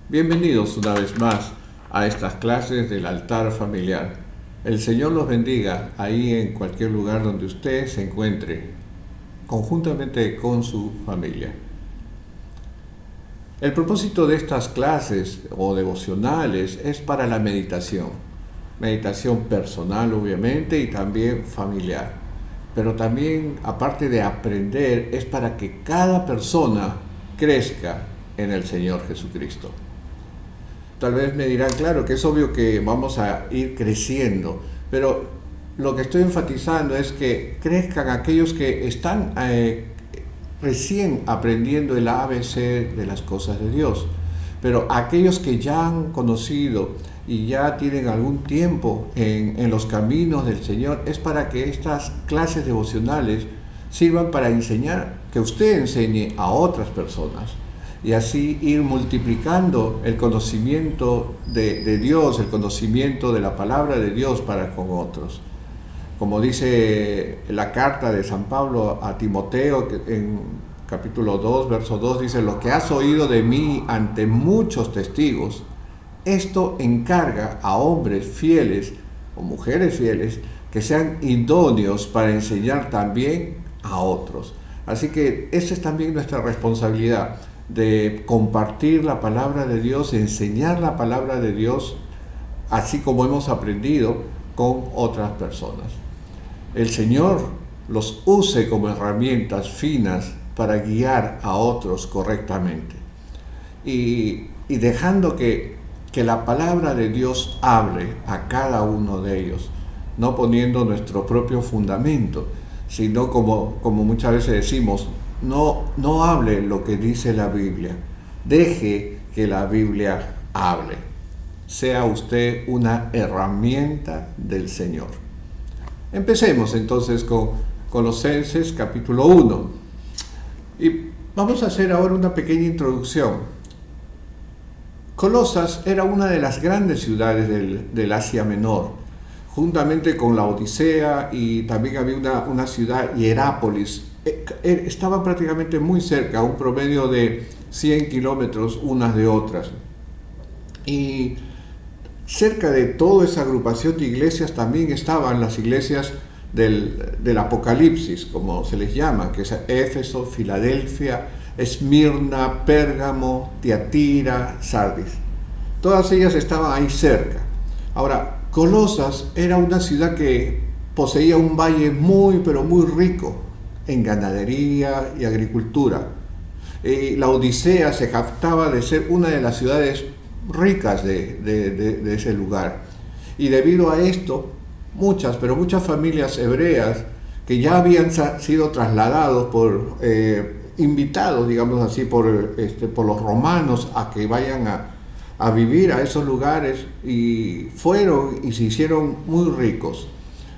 Bienvenidos una vez más a estas clases del altar familiar. El Señor los bendiga ahí en cualquier lugar donde usted se encuentre, conjuntamente con su familia. El propósito de estas clases o devocionales es para la meditación. Meditación personal, obviamente, y también familiar. Pero también, aparte de aprender, es para que cada persona crezca en el Señor Jesucristo. Tal vez me dirán, claro, que es obvio que vamos a ir creciendo, pero lo que estoy enfatizando es que crezcan aquellos que están recién aprendiendo el ABC de las cosas de Dios. Pero aquellos que ya han conocido y ya tienen algún tiempo en los caminos del Señor, es para que estas clases devocionales sirvan para enseñar, que usted enseñe a otras personas. Y así ir multiplicando el conocimiento de Dios, el conocimiento de la palabra de Dios para con otros. Como dice la carta de San Pablo a Timoteo, en capítulo 2, verso 2, dice: lo que has oído de mí ante muchos testigos, esto encarga a hombres fieles o mujeres fieles que sean idóneos para enseñar también a otros. Así que esa es también nuestra responsabilidad, de compartir la palabra de Dios, enseñar la palabra de Dios, así como hemos aprendido, con otras personas. El Señor los use como herramientas finas para guiar a otros correctamente. Y dejando que la palabra de Dios hable a cada uno de ellos, no poniendo nuestro propio fundamento, sino como muchas veces decimos, no hable lo que dice la Biblia, deje que la Biblia hable. Sea usted una herramienta del Señor. Empecemos entonces con Colosenses capítulo 1. Y vamos a hacer ahora una pequeña introducción. Colosas era una de las grandes ciudades del Asia Menor, juntamente con la Odisea, y también había una ciudad, Hierápolis. Estaban prácticamente muy cerca, un promedio de 100 kilómetros unas de otras. Y cerca de toda esa agrupación de iglesias también estaban las iglesias del Apocalipsis, como se les llama, que es Éfeso, Filadelfia, Esmirna, Pérgamo, Tiatira, Sardis. Todas ellas estaban ahí cerca. Ahora, Colosas era una ciudad que poseía un valle muy, pero muy rico en ganadería y agricultura. La Odisea se jactaba de ser una de las ciudades ricas de ese lugar. Y debido a esto, muchas familias hebreas que ya habían sido trasladados invitados, digamos así, por los romanos a que vayan a vivir a esos lugares, y fueron y se hicieron muy ricos,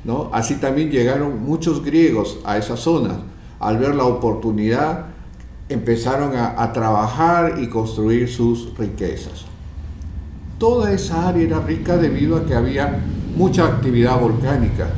¿no? Así también llegaron muchos griegos a esa zona. Al ver la oportunidad, empezaron a trabajar y construir sus riquezas. Toda esa área era rica debido a que había mucha actividad volcánica.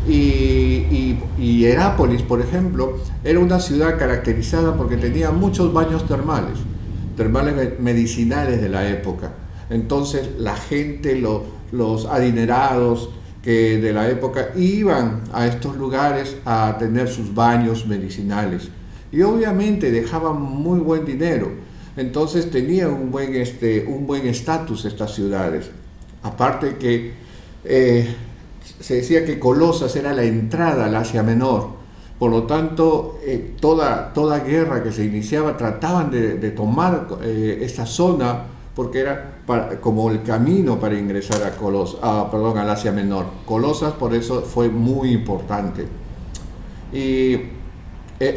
Y Hierápolis, por ejemplo, era una ciudad caracterizada porque tenía muchos baños termales medicinales de la época. Entonces la gente, los adinerados que de la época, iban a estos lugares a tener sus baños medicinales, y obviamente dejaban muy buen dinero. Entonces tenían un buen estatus estas ciudades. Aparte que se decía que Colosas era la entrada al Asia Menor. Por lo tanto, toda guerra que se iniciaba trataban de tomar esta zona, porque era como el camino para ingresar al Asia Menor. Colosas por eso fue muy importante. Y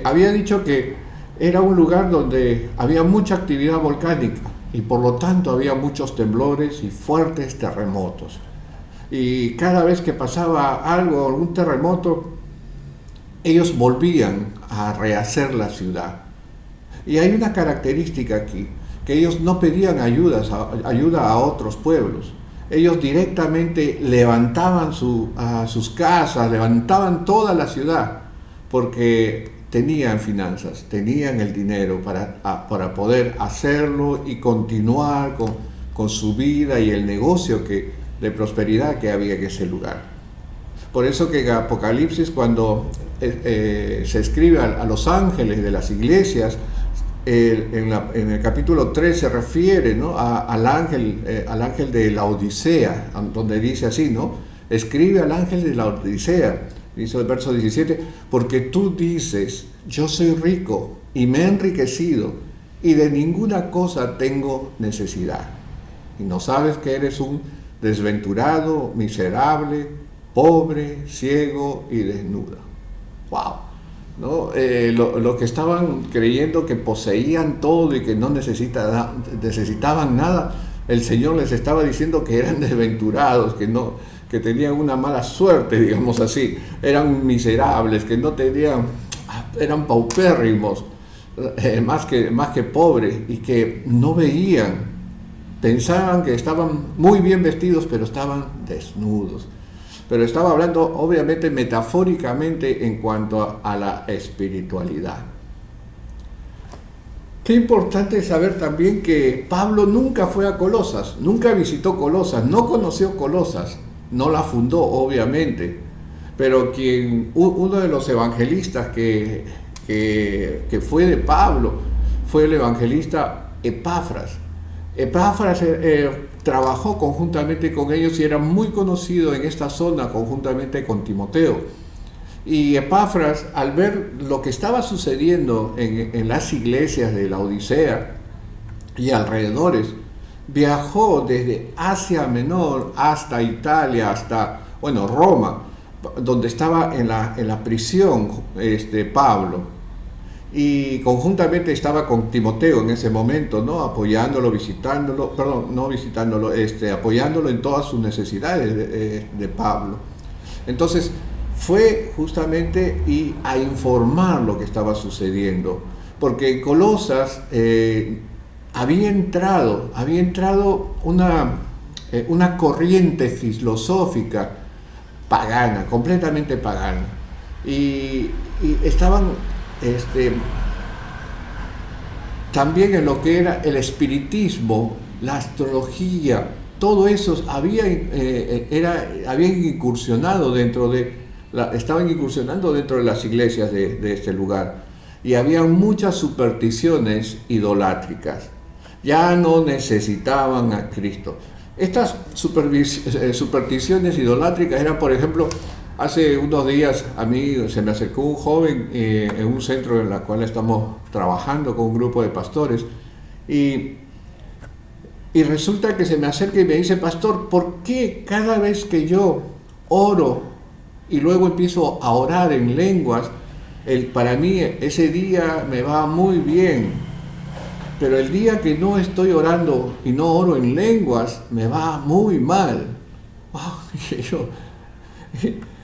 había dicho que era un lugar donde había mucha actividad volcánica, y por lo tanto había muchos temblores y fuertes terremotos. Y cada vez que pasaba algún terremoto, ellos volvían a rehacer la ciudad. Y hay una característica aquí, que ellos no pedían ayuda a otros pueblos. Ellos directamente levantaban sus casas, levantaban toda la ciudad, porque tenían finanzas, tenían el dinero para poder hacerlo y continuar con su vida y el negocio de prosperidad que había en ese lugar. Por eso que en Apocalipsis, cuando se escribe a los ángeles de las iglesias, en el capítulo 3 se refiere, ¿no?, al ángel de la Odisea, donde dice así, ¿no? Escribe al ángel de la Odisea, dice el verso 17, porque tú dices, yo soy rico y me he enriquecido y de ninguna cosa tengo necesidad. Y no sabes que eres un desventurado, miserable, pobre, ciego y desnudo. ¡Wow! ¿No? Lo que estaban creyendo que poseían todo y que no necesitaban nada, el Señor les estaba diciendo que eran desventurados, que tenían una mala suerte, digamos así, eran miserables, que no tenían, eran paupérrimos, más que pobres, y que no veían, pensaban que estaban muy bien vestidos, pero estaban desnudos. Pero estaba hablando obviamente metafóricamente en cuanto a la espiritualidad. Qué importante saber también que Pablo nunca fue a Colosas, nunca visitó Colosas, no conoció Colosas, no la fundó obviamente, pero uno de los evangelistas que fue de Pablo fue el evangelista Epafras. Epafras trabajó conjuntamente con ellos y era muy conocido en esta zona conjuntamente con Timoteo. Y Epafras, al ver lo que estaba sucediendo en las iglesias de la Odisea y alrededores, viajó desde Asia Menor hasta Italia, hasta, Roma, donde estaba en la prisión Pablo. Y conjuntamente estaba con Timoteo en ese momento, ¿no? Apoyándolo en todas sus necesidades de Pablo. Entonces fue justamente a informar lo que estaba sucediendo, porque en Colosas había entrado una corriente filosófica pagana, completamente pagana, y estaban también en lo que era el espiritismo, la astrología, todo eso habían incursionado estaban incursionando dentro de las iglesias de este lugar, y había muchas supersticiones idolátricas. Ya no necesitaban a Cristo. Estas supersticiones idolátricas eran, por ejemplo, hace unos días a mí se me acercó un joven en un centro en el cual estamos trabajando con un grupo de pastores, y resulta que se me acerca y me dice: pastor, ¿por qué cada vez que yo oro y luego empiezo a orar en lenguas, para mí ese día me va muy bien, pero el día que no estoy orando y no oro en lenguas me va muy mal?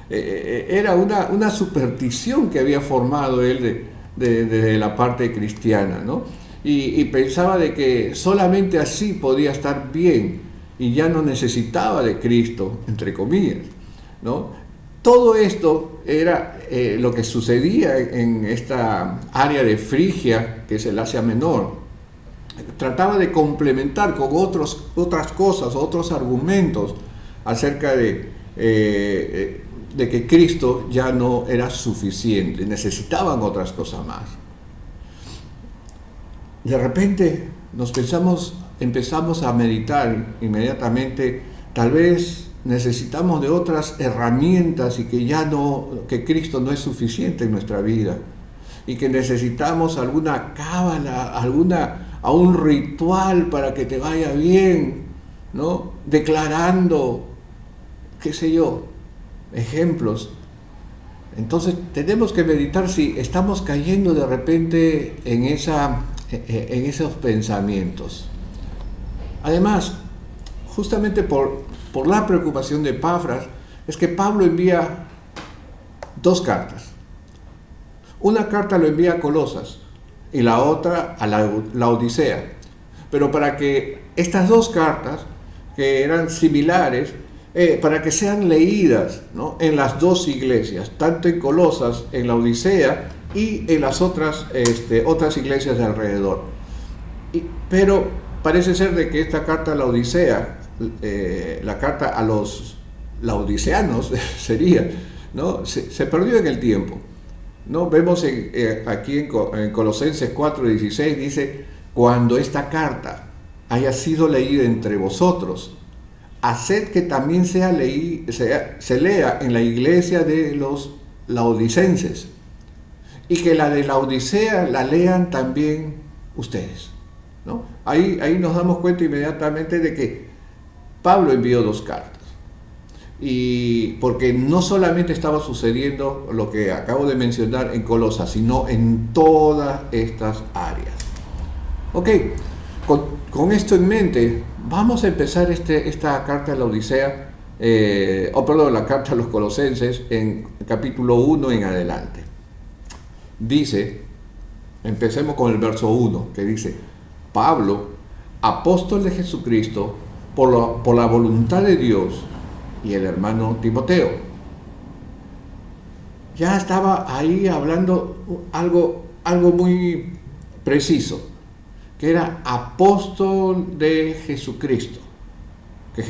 Era una superstición que había formado él de la parte cristiana, ¿no? Y pensaba de que solamente así podía estar bien y ya no necesitaba de Cristo, entre comillas, ¿no? Todo esto era lo que sucedía en esta área de Frigia, que es el Asia Menor. Trataba de complementar con otras cosas, otros argumentos acerca de que Cristo ya no era suficiente, necesitaban otras cosas más. De repente empezamos a meditar inmediatamente, tal vez necesitamos de otras herramientas y que Cristo no es suficiente en nuestra vida, y que necesitamos alguna cábala, a un ritual para que te vaya bien, ¿no? Declarando, qué sé yo, ejemplos. Entonces tenemos que meditar si estamos cayendo de repente en esos pensamientos. Además, justamente por la preocupación de Epafras, es que Pablo envía 2 cartas. Una carta lo envía a Colosas y la otra a la Odisea. Pero para que estas 2 cartas, que eran similares, para que sean leídas, ¿no?, en las 2 iglesias, tanto en Colosas, en la Odisea, y en las otras iglesias de alrededor. Pero parece ser de que esta carta a la Odisea, la carta a los laodiceanos sería, ¿no? Se perdió en el tiempo, ¿no? Vemos aquí en Colosenses 4:16 dice: cuando esta carta haya sido leída entre vosotros, haced que también se lea en la iglesia de los laodicenses, y que la de la Odisea la lean también ustedes, ¿no? Ahí nos damos cuenta inmediatamente de que Pablo envió 2 cartas. Y porque no solamente estaba sucediendo lo que acabo de mencionar en Colosas, sino en todas estas áreas. Ok, con esto en mente, vamos a empezar esta carta a la Odisea, la carta a los Colosenses, en capítulo 1 en adelante. Dice, empecemos con el verso 1, que dice: Pablo, apóstol de Jesucristo, por la voluntad de Dios, y el hermano Timoteo. Ya estaba ahí hablando algo muy preciso, que era apóstol de Jesucristo, que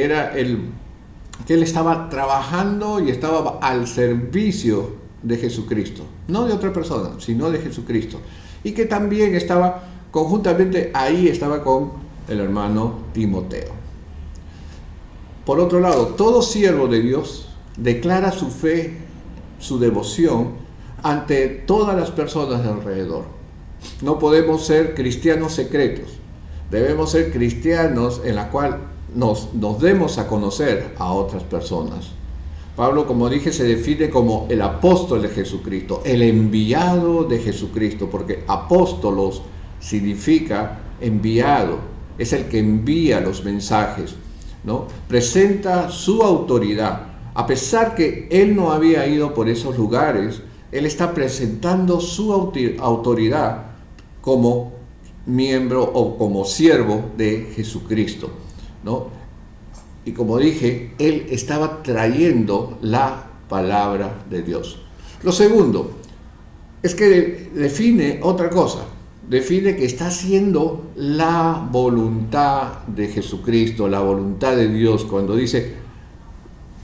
él estaba trabajando y estaba al servicio de Jesucristo, no de otra persona, sino de Jesucristo, y que también estaba conjuntamente ahí, estaba con el hermano Timoteo. Por otro lado, todo siervo de Dios declara su fe, su devoción ante todas las personas de alrededor. No podemos ser cristianos secretos. Debemos ser cristianos en la cual nos demos a conocer a otras personas. Pablo, como dije, se define como el apóstol de Jesucristo, el enviado de Jesucristo, porque apóstolos significa enviado, es el que envía los mensajes, ¿no? Presenta su autoridad. A pesar que él no había ido por esos lugares, él está presentando su autoridad como miembro o como siervo de Jesucristo, ¿no? Y como dije, él estaba trayendo la palabra de Dios. Lo segundo es que define otra cosa. Define que está haciendo la voluntad de Jesucristo, la voluntad de Dios, cuando dice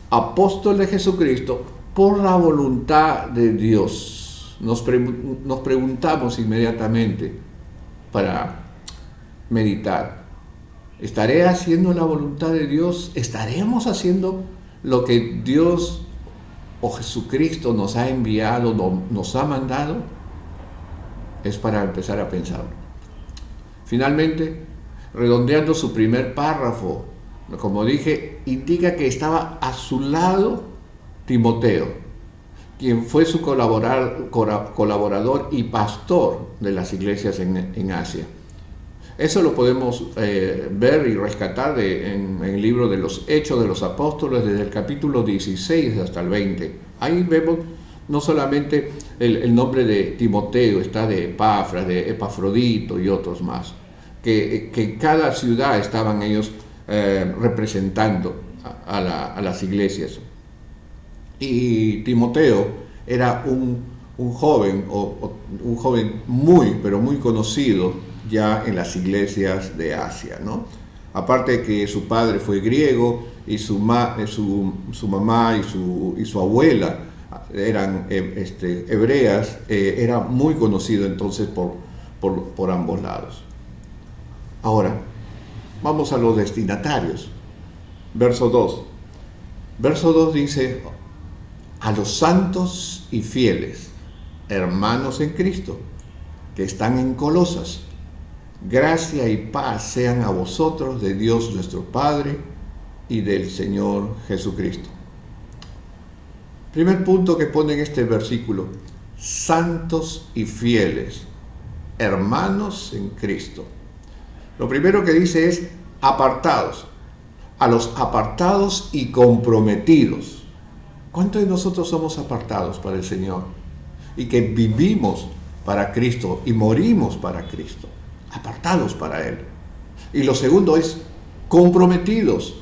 apóstol de Jesucristo por la voluntad de Dios. Nos preguntamos inmediatamente para meditar: ¿estaré haciendo la voluntad de Dios? ¿Estaremos haciendo lo que Dios o Jesucristo nos ha enviado, nos ha mandado? Es para empezar a pensarlo. Finalmente, redondeando su primer párrafo, como dije, indica que estaba a su lado Timoteo, quien fue su colaborador y pastor de las iglesias en Asia. Eso lo podemos ver y rescatar en el libro de los Hechos de los Apóstoles, desde el capítulo 16 hasta el 20. Ahí vemos no solamente el nombre de Timoteo, está de Epafras, de Epafrodito y otros más, que en cada ciudad estaban ellos representando a las iglesias. Y Timoteo era un joven muy, pero muy conocido ya en las iglesias de Asia, ¿no? Aparte de que su padre fue griego y su mamá y su abuela eran hebreas, era muy conocido entonces por ambos lados. Ahora, vamos a los destinatarios. Verso 2. Verso 2 dice: a los santos y fieles, hermanos en Cristo, que están en Colosas, gracia y paz sean a vosotros de Dios nuestro Padre y del Señor Jesucristo. Primer punto que pone en este versículo: santos y fieles, hermanos en Cristo. Lo primero que dice es apartados, a los apartados y comprometidos. ¿Cuántos de nosotros somos apartados para el Señor? Y que vivimos para Cristo y morimos para Cristo, apartados para Él. Y lo segundo es comprometidos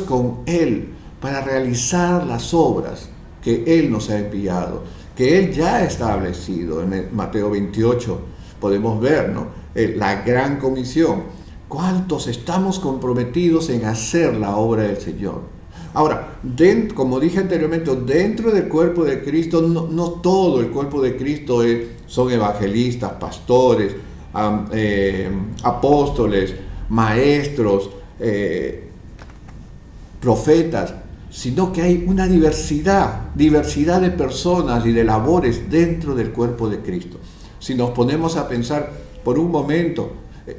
con Él, para realizar las obras que Él nos ha enviado, que Él ya ha establecido. En el Mateo 28 podemos ver, ¿no?, la gran comisión. ¿Cuántos estamos comprometidos en hacer la obra del Señor? Ahora, como dije anteriormente, dentro del cuerpo de Cristo, no todo el cuerpo de Cristo son evangelistas, pastores, apóstoles, maestros, profetas, sino que hay una diversidad de personas y de labores dentro del cuerpo de Cristo. Si nos ponemos a pensar por un momento,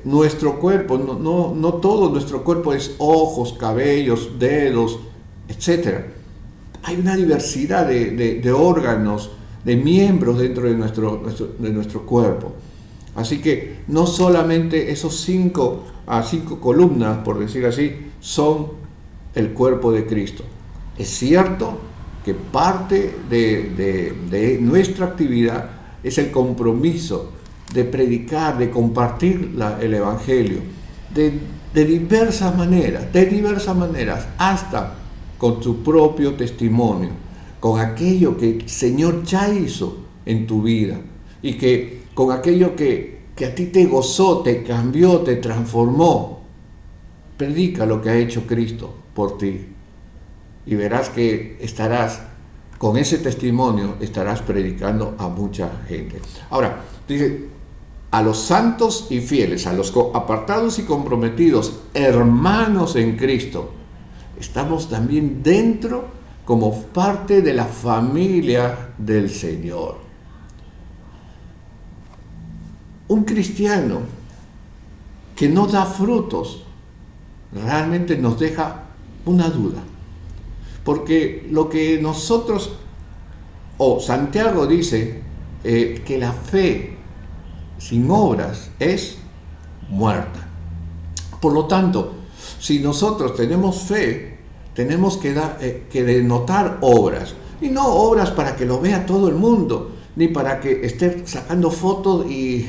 nuestro cuerpo, no todo nuestro cuerpo es ojos, cabellos, dedos, etc. Hay una diversidad de órganos, de miembros dentro de nuestro cuerpo. Así que no solamente esos cinco columnas, por decir así, son el cuerpo de Cristo. Es cierto que parte de nuestra actividad es el compromiso de predicar, de compartir el Evangelio de diversas maneras, hasta con tu propio testimonio, con aquello que el Señor ya hizo en tu vida y que con aquello que a ti te gozó, te cambió, te transformó. Predica lo que ha hecho Cristo por ti y verás que con ese testimonio estarás predicando a mucha gente. Ahora, dice, a los santos y fieles, a los apartados y comprometidos, hermanos en Cristo, estamos también dentro como parte de la familia del Señor. Un cristiano que no da frutos realmente nos deja una duda, porque lo que Santiago dice que la fe sin obras es muerta. Por lo tanto, si nosotros tenemos fe, tenemos que denotar obras, y no obras para que lo vea todo el mundo, ni para que esté sacando fotos y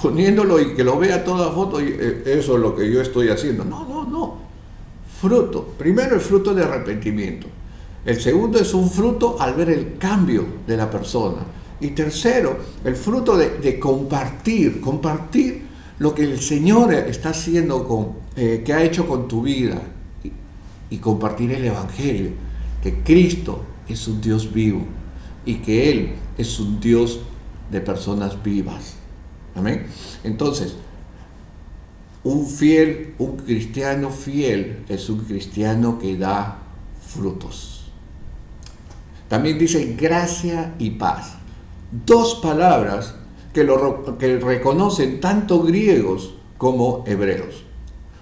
poniéndolo y que lo vea toda foto, y eso es lo que yo estoy haciendo. No. Fruto. Primero, el fruto de arrepentimiento. El segundo es un fruto al ver el cambio de la persona. Y tercero, el fruto de compartir lo que el Señor está haciendo que ha hecho con tu vida, y compartir el Evangelio, que Cristo es un Dios vivo y que Él es un Dios de personas vivas. Amén. Entonces, un cristiano fiel es un cristiano que da frutos. También dice gracia y paz. Dos palabras que reconocen tanto griegos como hebreos.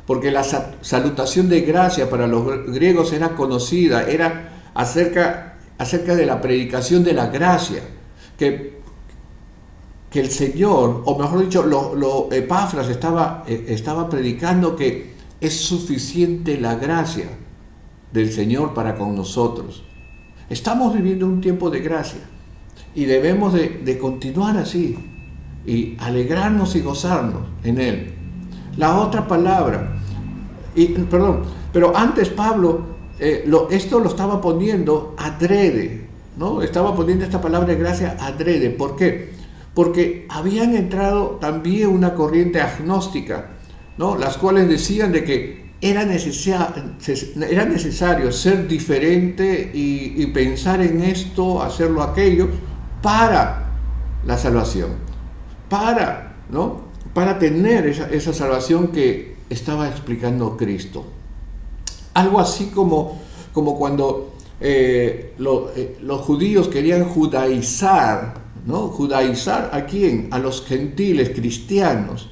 Porque la salutación de gracia para los griegos era conocida, era acerca de la predicación de la gracia, que el Señor, o mejor dicho, Epafras estaba predicando que es suficiente la gracia del Señor para con nosotros. Estamos viviendo un tiempo de gracia y debemos de continuar así y alegrarnos y gozarnos en Él. La otra palabra, pero antes Pablo esto lo estaba poniendo adrede, ¿no? Estaba poniendo esta palabra de gracia adrede. ¿Por qué? Porque habían entrado también una corriente agnóstica, ¿no?, las cuales decían de que era necesario ser diferente y pensar en esto, hacerlo aquello, para la salvación, para tener esa salvación que estaba explicando Cristo. Algo así como cuando los judíos querían judaizar, ¿no? ¿Judaizar a quién? A los gentiles cristianos,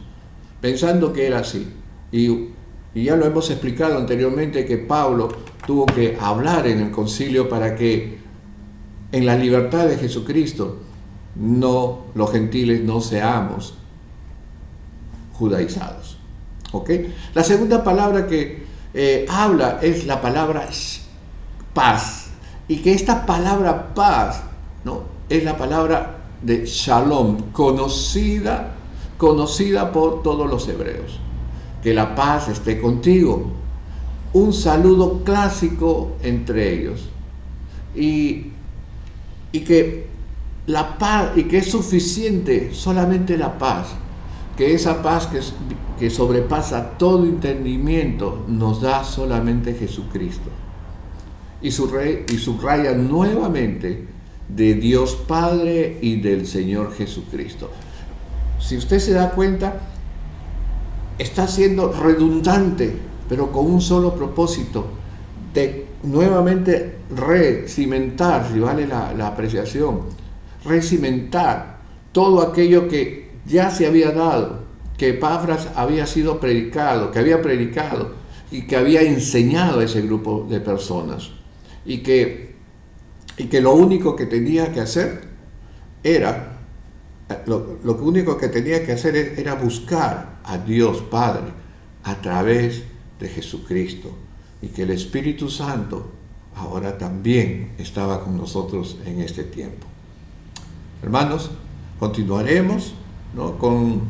pensando que era así. Y ya lo hemos explicado anteriormente que Pablo tuvo que hablar en el concilio para que en la libertad de Jesucristo los gentiles no seamos judaizados. ¿Ok? La segunda palabra que habla es la palabra paz, y que esta palabra paz, ¿no?, es la palabra de Shalom, conocida por todos los hebreos. Que la paz esté contigo. Un saludo clásico entre ellos. Y que la paz, y que es suficiente solamente la paz, que esa paz que sobrepasa todo entendimiento nos da solamente Jesucristo. Y subraya nuevamente de Dios Padre y del Señor Jesucristo. Si usted se da cuenta, está siendo redundante, pero con un solo propósito, de nuevamente recimentar, si vale la apreciación, recimentar todo aquello que ya se había dado, que Epafras había sido predicado, que había predicado y que había enseñado a ese grupo de personas, y que lo único que tenía que hacer era lo único que tenía que hacer era buscar a Dios Padre a través de Jesucristo, y que el Espíritu Santo ahora también estaba con nosotros en este tiempo. Hermanos, continuaremos, ¿no?, con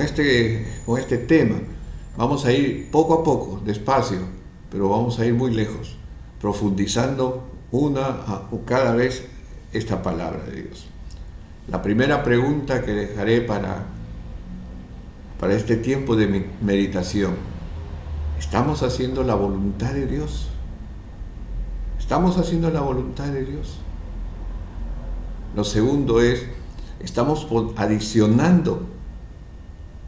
este tema. Vamos a ir poco a poco, despacio, pero vamos a ir muy lejos, profundizando cada vez esta palabra de Dios. La primera pregunta que dejaré para este tiempo de meditación: ¿estamos haciendo la voluntad de Dios? ¿Estamos haciendo la voluntad de Dios? Lo segundo es, ¿estamos adicionando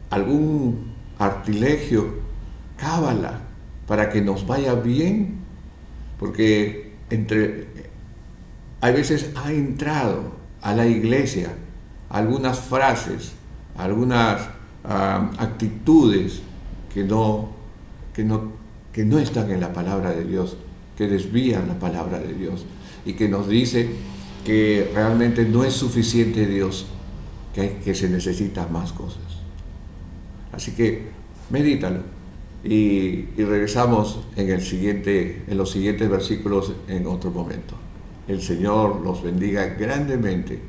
algún artilegio, cábala, para que nos vaya bien? Porque hay veces ha entrado a la iglesia algunas frases, algunas actitudes que no están en la palabra de Dios, que desvían la palabra de Dios, y que nos dice que realmente no es suficiente Dios, que se necesitan más cosas. Así que medítalo, y regresamos en los siguientes versículos en otro momento. El Señor los bendiga grandemente